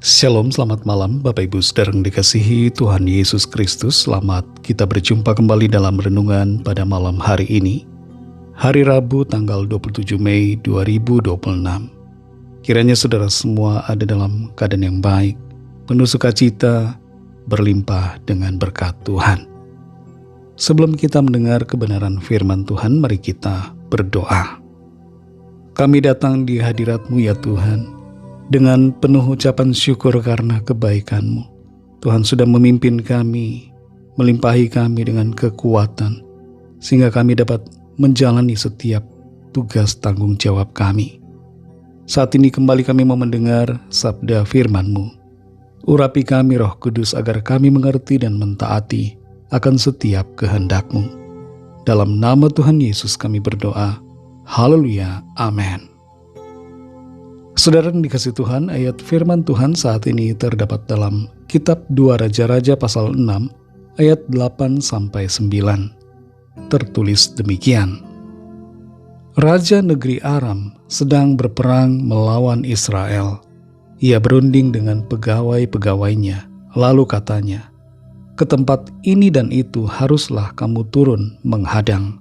Shalom, selamat malam Bapak Ibu Saudara yang dikasihi Tuhan Yesus Kristus. Selamat kita berjumpa kembali dalam renungan pada malam hari ini, hari Rabu tanggal 27 Mei 2026. Kiranya saudara semua ada dalam keadaan yang baik, penuh sukacita, berlimpah dengan berkat Tuhan. Sebelum kita mendengar kebenaran firman Tuhan, mari kita berdoa. Kami datang di hadirat-Mu ya Tuhan, dengan penuh ucapan syukur karena kebaikan-Mu. Tuhan sudah memimpin kami, melimpahi kami dengan kekuatan, sehingga kami dapat menjalani setiap tugas tanggung jawab kami. Saat ini kembali kami mau mendengar sabda firman-Mu. Urapi kami Roh Kudus agar kami mengerti dan mentaati akan setiap kehendak-Mu. Dalam nama Tuhan Yesus kami berdoa. Haleluya, amin. Saudara yang dikasihi Tuhan, ayat firman Tuhan saat ini terdapat dalam kitab 2 Raja-Raja pasal 6 ayat 8-9. Tertulis demikian. Raja negeri Aram sedang berperang melawan Israel. Ia berunding dengan pegawai-pegawainya, lalu katanya, "Ke tempat ini dan itu haruslah kamu turun menghadang."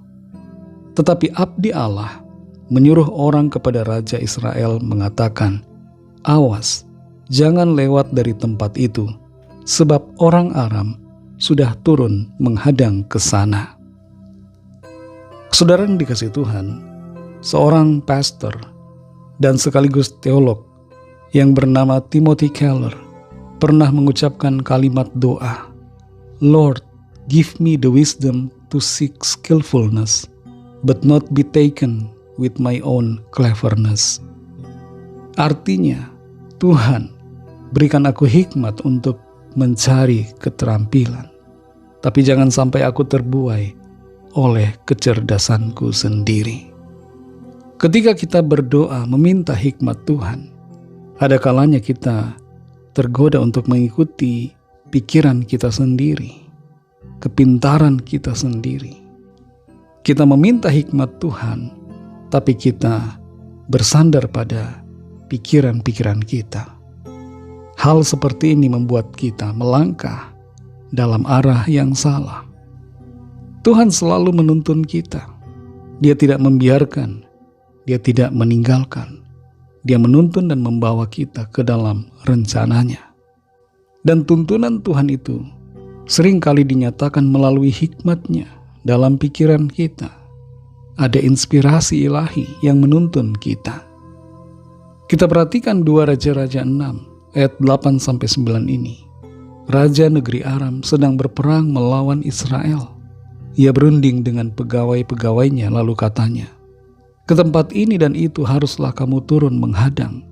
Tetapi abdi Allah menyuruh orang kepada Raja Israel mengatakan, "Awas, jangan lewat dari tempat itu, sebab orang Aram sudah turun menghadang ke sana." Saudara yang dikasihi Tuhan, seorang pastor dan sekaligus teolog yang bernama Timothy Keller pernah mengucapkan kalimat doa, "Lord, give me the wisdom to seek skillfulness, but not be taken with my own cleverness." Artinya, Tuhan, berikan aku hikmat untuk mencari keterampilan, tapi jangan sampai aku terbuai oleh kecerdasanku sendiri. Ketika kita berdoa meminta hikmat Tuhan, ada kalanya kita tergoda untuk mengikuti pikiran kita sendiri, kepintaran kita sendiri. Kita meminta hikmat Tuhan, tapi kita bersandar pada pikiran-pikiran kita. Hal seperti ini membuat kita melangkah dalam arah yang salah. Tuhan selalu menuntun kita. Dia tidak membiarkan, Dia tidak meninggalkan. Dia menuntun dan membawa kita ke dalam rencananya. Dan tuntunan Tuhan itu seringkali dinyatakan melalui hikmat-Nya dalam pikiran kita. Ada inspirasi ilahi yang menuntun kita. Kita perhatikan 2 Raja-Raja 6 ayat 8-9 ini. Raja negeri Aram sedang berperang melawan Israel. Ia berunding dengan pegawai-pegawainya lalu katanya, "Ke tempat ini dan itu haruslah kamu turun menghadang."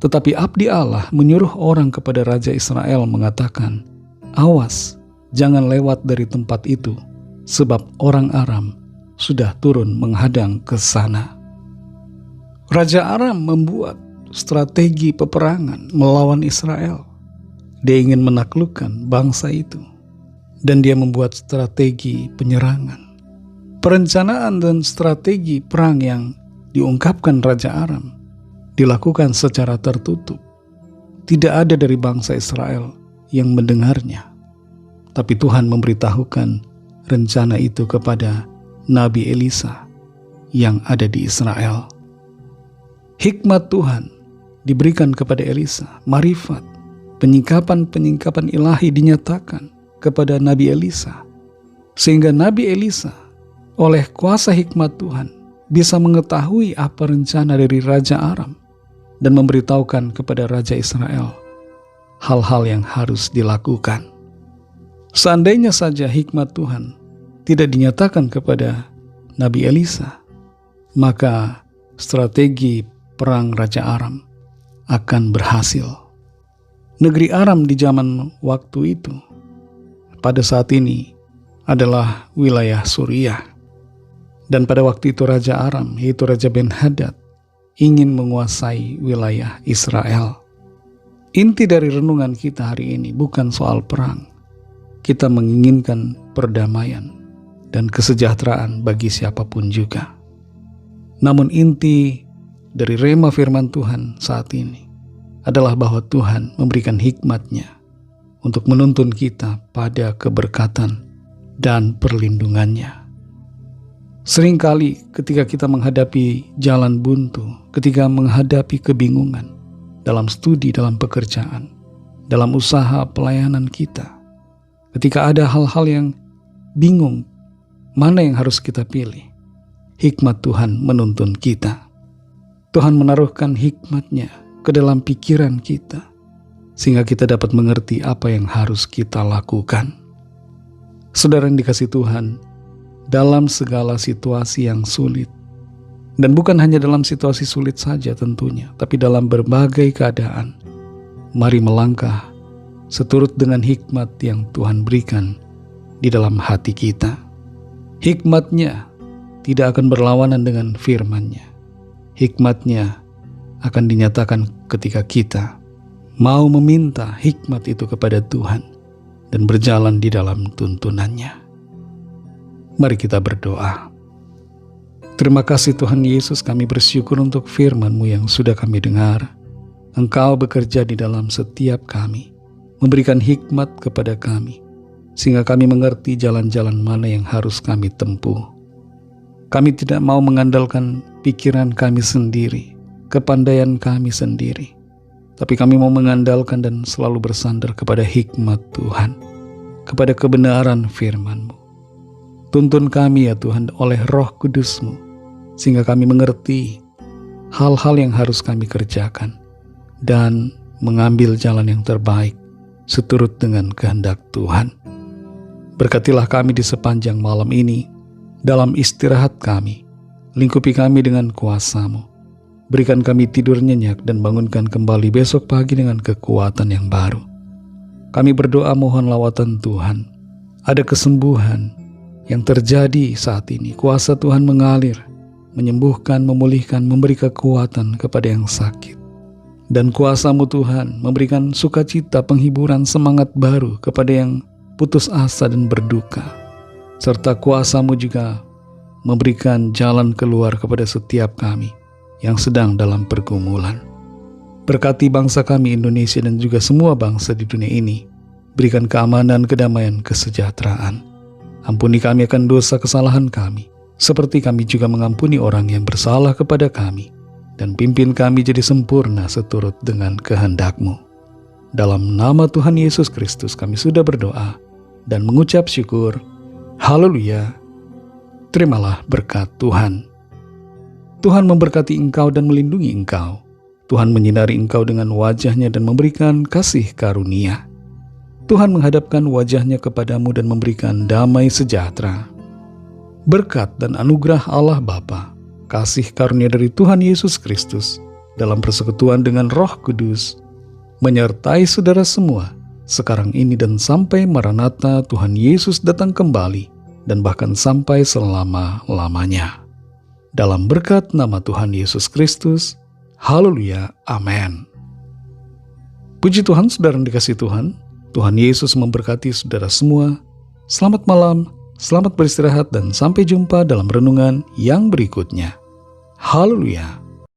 Tetapi abdi Allah menyuruh orang kepada Raja Israel mengatakan, "Awas, jangan lewat dari tempat itu, sebab orang Aram sudah turun menghadang ke sana." Raja Aram membuat strategi peperangan melawan Israel. Dia ingin menaklukkan bangsa itu, dan dia membuat strategi penyerangan. Perencanaan dan strategi perang yang diungkapkan Raja Aram dilakukan secara tertutup. Tidak ada dari bangsa Israel yang mendengarnya. Tapi Tuhan memberitahukan rencana itu kepada Nabi Elisa yang ada di Israel. Hikmat Tuhan diberikan kepada Elisa, marifat, penyingkapan-penyingkapan ilahi dinyatakan kepada Nabi Elisa, sehingga Nabi Elisa oleh kuasa hikmat Tuhan bisa mengetahui apa rencana dari Raja Aram dan memberitahukan kepada Raja Israel hal-hal yang harus dilakukan. Seandainya saja hikmat Tuhan tidak dinyatakan kepada Nabi Elisa, maka strategi perang Raja Aram akan berhasil. Negeri Aram di zaman waktu itu, pada saat ini, adalah wilayah Suriah. Dan pada waktu itu Raja Aram, yaitu Raja Ben-Hadad, ingin menguasai wilayah Israel. Inti dari renungan kita hari ini bukan soal perang. Kita menginginkan perdamaian dan kesejahteraan bagi siapapun juga. Namun inti dari rema firman Tuhan saat ini adalah bahwa Tuhan memberikan hikmat-Nya untuk menuntun kita pada keberkatan dan perlindungan-Nya. Seringkali ketika kita menghadapi jalan buntu, ketika menghadapi kebingungan dalam studi, dalam pekerjaan, dalam usaha pelayanan kita, ketika ada hal-hal yang bingung, mana yang harus kita pilih, hikmat Tuhan menuntun kita. Tuhan menaruhkan hikmat-Nya ke dalam pikiran kita, sehingga kita dapat mengerti apa yang harus kita lakukan. Saudara yang dikasihi Tuhan, dalam segala situasi yang sulit, dan bukan hanya dalam situasi sulit saja tentunya, tapi dalam berbagai keadaan, mari melangkah seturut dengan hikmat yang Tuhan berikan di dalam hati kita. Hikmat-Nya tidak akan berlawanan dengan firman-Nya. Hikmat-Nya akan dinyatakan ketika kita mau meminta hikmat itu kepada Tuhan dan berjalan di dalam tuntunan-Nya. Mari kita berdoa. Terima kasih Tuhan Yesus, kami bersyukur untuk firman-Mu yang sudah kami dengar. Engkau bekerja di dalam setiap kami, memberikan hikmat kepada kami, sehingga kami mengerti jalan-jalan mana yang harus kami tempuh. Kami tidak mau mengandalkan pikiran kami sendiri, kepandaian kami sendiri, tapi kami mau mengandalkan dan selalu bersandar kepada hikmat Tuhan, kepada kebenaran firman-Mu. Tuntun kami ya Tuhan oleh Roh Kudus-Mu, sehingga kami mengerti hal-hal yang harus kami kerjakan dan mengambil jalan yang terbaik seturut dengan kehendak Tuhan. Berkatilah kami di sepanjang malam ini, dalam istirahat kami, lingkupi kami dengan kuasa-Mu. Berikan kami tidur nyenyak dan bangunkan kembali besok pagi dengan kekuatan yang baru. Kami berdoa mohon lawatan Tuhan, ada kesembuhan yang terjadi saat ini. Kuasa Tuhan mengalir, menyembuhkan, memulihkan, memberi kekuatan kepada yang sakit. Dan kuasa-Mu Tuhan memberikan sukacita, penghiburan, semangat baru kepada yang putus asa dan berduka. Serta kuasa-Mu juga memberikan jalan keluar kepada setiap kami yang sedang dalam pergumulan. Berkati bangsa kami Indonesia dan juga semua bangsa di dunia ini. Berikan keamanan, kedamaian, kesejahteraan. Ampuni kami akan dosa kesalahan kami, seperti kami juga mengampuni orang yang bersalah kepada kami. Dan pimpin kami jadi sempurna seturut dengan kehendak-Mu. Dalam nama Tuhan Yesus Kristus kami sudah berdoa dan mengucap syukur. Haleluya. Terimalah berkat Tuhan. Tuhan memberkati engkau dan melindungi engkau. Tuhan menyinari engkau dengan wajah-Nya dan memberikan kasih karunia. Tuhan menghadapkan wajah-Nya kepadamu dan memberikan damai sejahtera. Berkat dan anugerah Allah Bapa, kasih karunia dari Tuhan Yesus Kristus, dalam persekutuan dengan Roh Kudus, menyertai saudara semua, sekarang ini dan sampai Maranatha Tuhan Yesus datang kembali, dan bahkan sampai selama-lamanya. Dalam berkat nama Tuhan Yesus Kristus, haleluya, amin. Puji Tuhan, saudara yang dikasihi Tuhan, Tuhan Yesus memberkati saudara semua. Selamat malam, selamat beristirahat, dan sampai jumpa dalam renungan yang berikutnya. Haleluya.